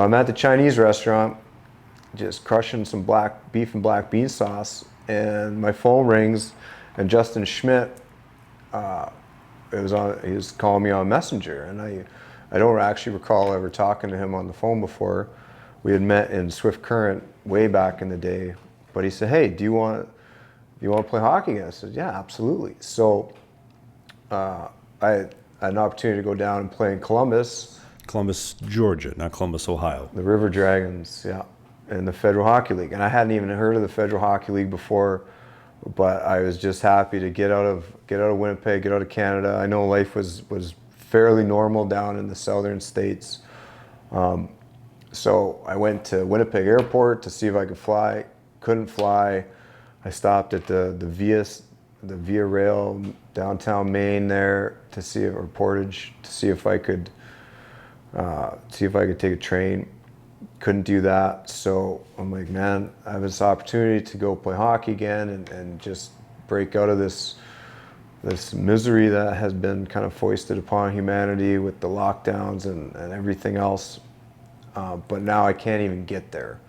I'm at the Chinese restaurant, just crushing some black beef and black bean sauce, and my phone rings, and Justin Schmidt, he was calling me on Messenger, and I don't actually recall ever talking to him on the phone before. We had met in Swift Current way back in the day, but he said, "Hey, do you want to play hockey again?" I said, "Yeah, absolutely." So I had an opportunity to go down and play in Columbus, Georgia, not Columbus, Ohio. the River Dragons, yeah, in the Federal Hockey League. And I hadn't even heard of the Federal Hockey League before, but I was just happy to get out of Winnipeg, get out of Canada. I know life was fairly normal down in the southern states. So I went to Winnipeg Airport to see if I could fly. Couldn't fly. I stopped at the Via Rail downtown Maine there to see or Portage to see if I could take a train. Couldn't do that. So I'm like, man, I have this opportunity to go play hockey again and just break out of this misery that has been kind of foisted upon humanity with the lockdowns and everything else. But now I can't even get there.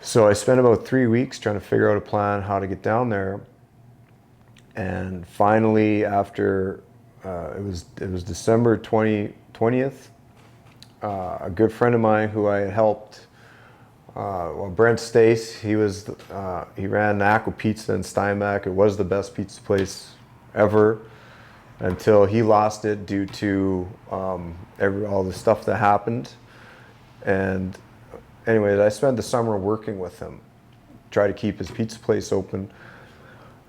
So I spent about 3 weeks trying to figure out a plan how to get down there. And finally, after it was December 20th, a good friend of mine who I had helped, Brent Stace, he ran Aqua Pizza in Steinbach. It was the best pizza place ever until he lost it due to all the stuff that happened. And anyways, I spent the summer working with him, try to keep his pizza place open.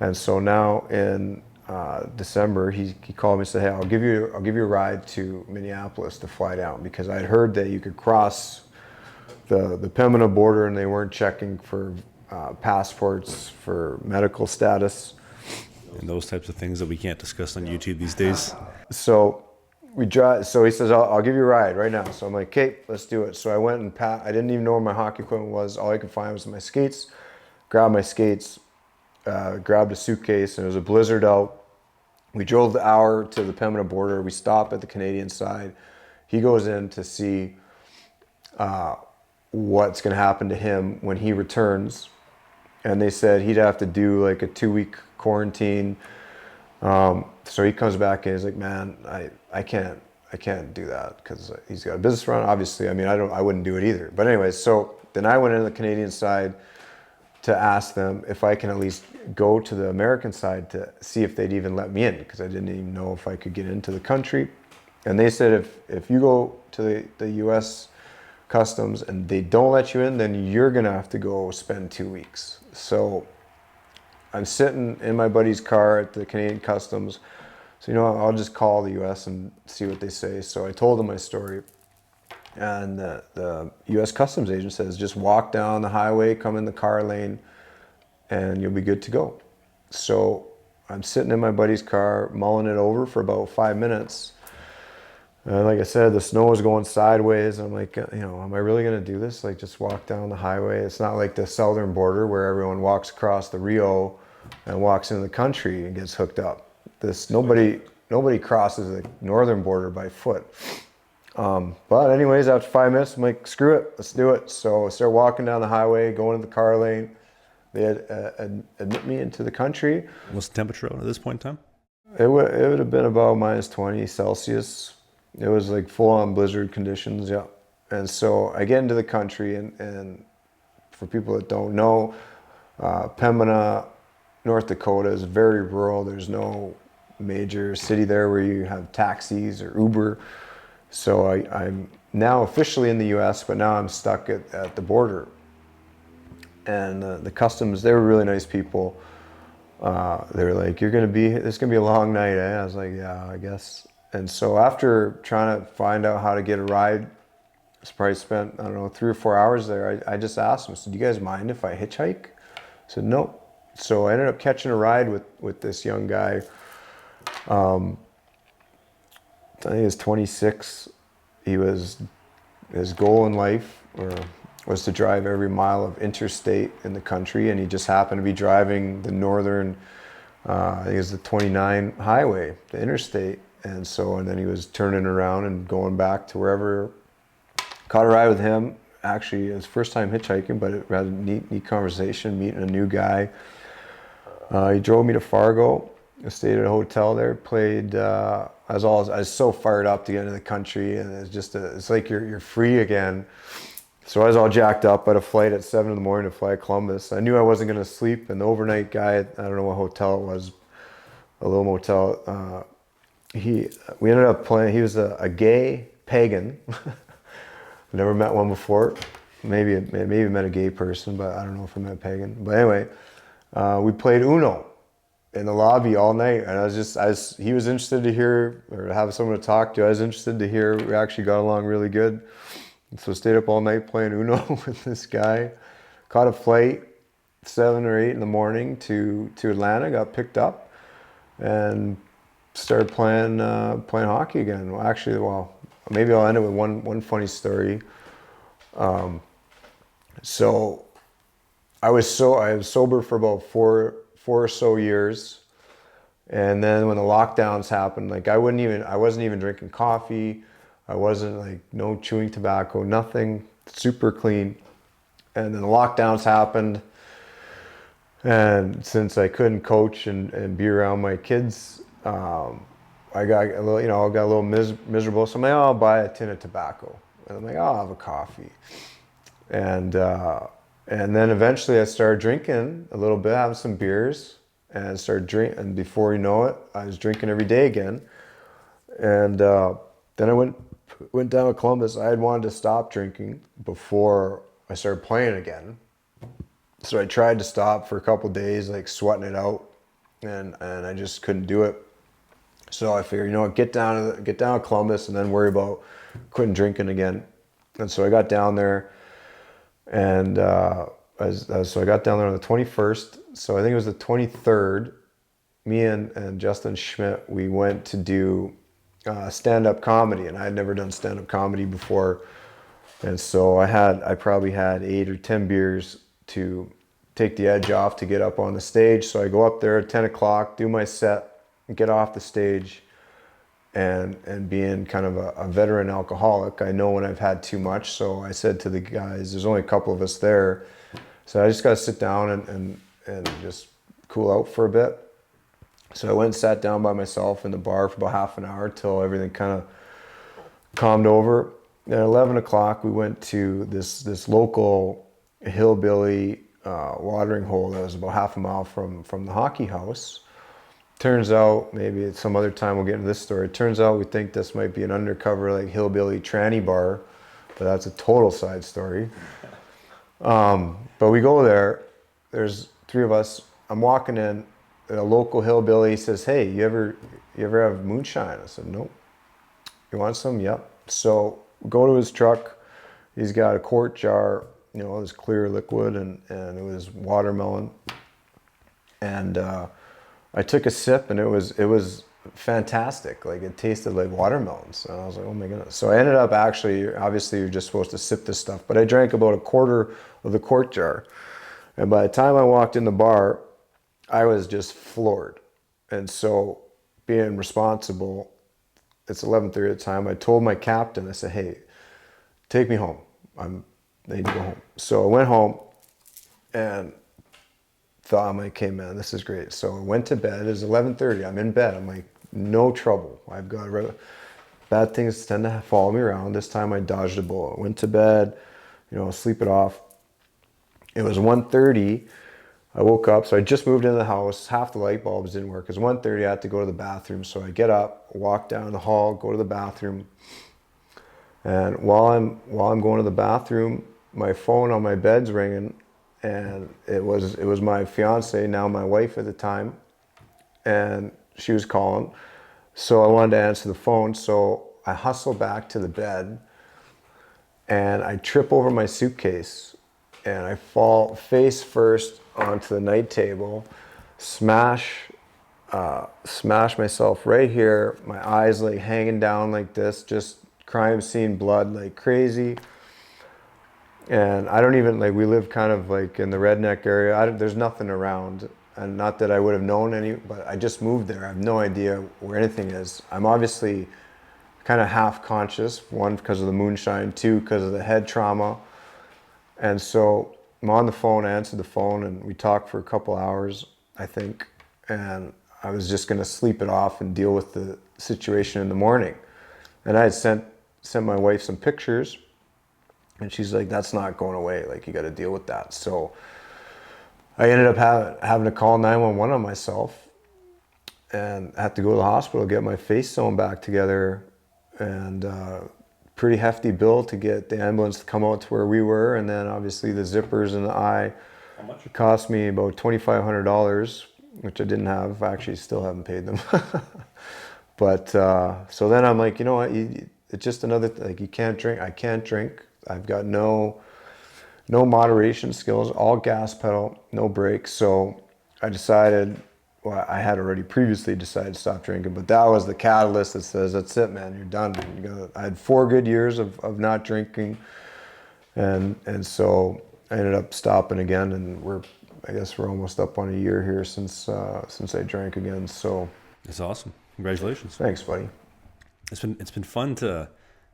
And so now in December, he called me and said, "Hey, I'll give you a ride to Minneapolis to fly down," because I had heard that you could cross the Pembina border and they weren't checking for passports for medical status. And those types of things that we can't discuss on YouTube these days. So we drive. So he says, I'll give you a ride right now." So I'm like, "Okay, let's do it." So I went and I didn't even know where my hockey equipment was. All I could find was my skates. Grabbed my skates, grabbed a suitcase, and it was a blizzard out. We drove the hour to the Pembina border. We stop at the Canadian side. He goes in to see what's going to happen to him when he returns. And they said he'd have to do like a 2-week quarantine. So he comes back and he's like, "Man, I can't do that," because he's got a business run. Obviously, I mean, I wouldn't do it either. But anyways, so then I went into the Canadian side to ask them if I can at least go to the American side to see if they'd even let me in, because I didn't even know if I could get into the country. And they said if you go to the U.S. Customs and they don't let you in, then you're gonna have to go spend 2 weeks. So I'm sitting in my buddy's car at the Canadian Customs. So, I'll just call the U.S. and see what they say. So I told them my story. And the U.S. Customs agent says, "Just walk down the highway, come in the car lane, and you'll be good to go." So I'm sitting in my buddy's car, mulling it over for about 5 minutes. And like I said, the snow was going sideways. I'm like, am I really going to do this? Like, just walk down the highway? It's not like the southern border where everyone walks across the Rio and walks into the country and gets hooked up. Nobody crosses the northern border by foot. But anyways, after 5 minutes, I'm like, screw it, let's do it. So I start walking down the highway, going to the car lane. They admit me into the country. What's the temperature at this point in time? It would have been about -20 Celsius. It was like full-on blizzard conditions, yeah. And so I get into the country, and for people that don't know, Pembina, North Dakota is very rural. There's no major city there where you have taxis or Uber. So I'm now officially in the U.S., but now I'm stuck at the border. And the customs, they were really nice people. They were like, this is going to be a long night, eh? I was like, yeah, I guess. And so after trying to find out how to get a ride, I probably spent, 3 or 4 hours there. I just asked them, I said, "Do you guys mind if I hitchhike?" I said, "No." So I ended up catching a ride with this young guy. I think he was 26. His goal in life was to drive every mile of interstate in the country, and he just happened to be driving the northern, I think it was the 29 highway, the interstate. And then he was turning around and going back to wherever Caught a ride with him. Actually, it was first time hitchhiking, but it had a neat conversation, meeting a new guy. He drove me to Fargo. I stayed at a hotel there. Played. I was so fired up to get into the country, and it's like you're free again. So I was all jacked up. I had a flight at 7 in the morning to fly Columbus. I knew I wasn't going to sleep, and the overnight guy, I don't know what hotel it was, a little motel. We ended up playing. He was a gay pagan. Never met one before. Maybe met a gay person, but I don't know if I met a pagan. But anyway, we played Uno in the lobby all night, and he was interested to hear or have someone to talk to. I was interested to hear. We actually got along really good. So stayed up all night playing Uno with this guy. Caught a flight 7 or 8 in the morning to Atlanta. Got picked up and started playing hockey again. Maybe I'll end it with one funny story. So I was sober for about four or so years, and then when the lockdowns happened, like I wasn't even drinking coffee. I wasn't like no chewing tobacco, nothing, super clean. And then the lockdowns happened, and since I couldn't coach and be around my kids, I got a little, miserable. So I'm like, oh, I'll buy a tin of tobacco, and I'm like, oh, I'll have a coffee, and then eventually I started drinking a little bit, having some beers, and started drinking. And before you know it, I was drinking every day again, and then I went down to Columbus. I had wanted to stop drinking before I started playing again. So I tried to stop for a couple of days, like sweating it out, and I just couldn't do it. So I figured, get down to Columbus and then worry about quitting drinking again. And so I got down there, and so I got down there on the 21st. So I think it was the 23rd. Me and Justin Schmidt, we went to do stand-up comedy, and I had never done stand-up comedy before, and so I probably had 8 or 10 beers to take the edge off to get up on the stage. So I go up there at 10 o'clock, do my set, get off the stage, and being kind of a veteran alcoholic, I know when I've had too much. So I said to the guys, there's only a couple of us there, so I just got to sit down and just cool out for a bit. So I went and sat down by myself in the bar for about half an hour till everything kind of calmed over. At 11 o'clock, we went to this local hillbilly watering hole that was about half a mile from the hockey house. Turns out, maybe at some other time we'll get into this story. Turns out we think this might be an undercover like hillbilly tranny bar, but that's a total side story. But we go there. There's 3 of us. I'm walking in. A local hillbilly says, "Hey, you ever have moonshine?" I said, "Nope." "You want some?" "Yep." So we go to his truck. He's got a quart jar, this clear liquid, and it was watermelon. And I took a sip, and it was fantastic. Like, it tasted like watermelons, and I was like, "Oh my goodness!" So I ended up obviously you're just supposed to sip this stuff, but I drank about a quarter of the quart jar, and by the time I walked in the bar, I was just floored. And so, being responsible, it's 11:30 at the time, I told my captain, I said, "Hey, take me home. I need to go home." So I went home and thought, I'm like, "Okay, man, this is great." So I went to bed. It was 11:30. I'm in bed. I'm like, no trouble. I've got bad things tend to follow me around. This time I dodged a bullet. Went to bed, sleep it off. It was 1:30. I woke up, so I just moved into the house. Half the light bulbs didn't work. It was 1:30. I had to go to the bathroom. So I get up, walk down the hall, go to the bathroom. And while I'm going to the bathroom, my phone on my bed's ringing, and it was my fiance, now my wife at the time, and she was calling. So I wanted to answer the phone. So I hustle back to the bed, and I trip over my suitcase, and I fall face first onto the night table, smash myself right here. My eyes like hanging down like this, just crime scene blood like crazy. And I don't even, like, we live kind of like in the redneck area. There's nothing around, and not that I would have known any, but I just moved there. I have no idea where anything is. I'm obviously kind of half conscious. One, because of the moonshine. Two, because of the head trauma. And so I'm on the phone, I answered the phone, and we talked for a couple hours, I think. And I was just going to sleep it off and deal with the situation in the morning. And I had sent my wife some pictures, and she's like, that's not going away. Like, you got to deal with that. So I ended up having to call 911 on myself, and had to go to the hospital, get my face sewn back together, and pretty hefty bill to get the ambulance to come out to where we were. And then obviously the zippers in the eye. How much? It cost me about $2,500, which I didn't have. I actually still haven't paid them. But so then I'm like, you know what? It's just another, like, you can't drink. I can't drink. I've got no moderation skills, all gas pedal, no brakes. So I decided, well, I had already previously decided to stop drinking, but that was the catalyst that says, that's it, man, you're done. I had 4 good years of not drinking. And so I ended up stopping again, and I guess we're almost up on a year here since I drank again. So It's awesome. Congratulations. thanks, buddy. It's been fun to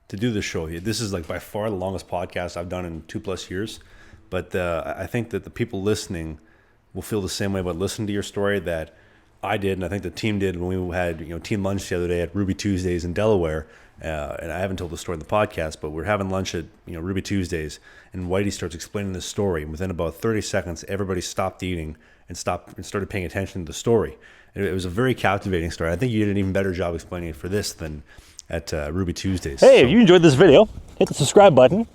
do this show. This is like by far the longest podcast I've done in 2+ years. But I think that the people listening will feel the same way about listening to your story that I did, and I think the team did when we had team lunch the other day at Ruby Tuesdays in Delaware. And I haven't told the story in the podcast, but we're having lunch at Ruby Tuesdays, and Whitey starts explaining the story. And within about 30 seconds, everybody stopped eating and started paying attention to the story. It was a very captivating story. I think you did an even better job explaining it for this than at Ruby Tuesdays. Hey, if you enjoyed this video, hit the subscribe button.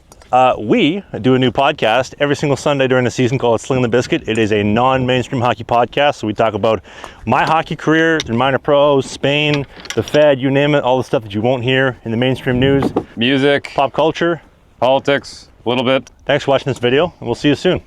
We do a new podcast every single Sunday during the season called Sling the Biscuit. It is a non-mainstream hockey podcast, so we talk about my hockey career, the minor pros, Spain, the Fed, you name it, all the stuff that you won't hear in the mainstream news. Music, Pop culture. politics, a little bit. Thanks for watching this video, and we'll see you soon.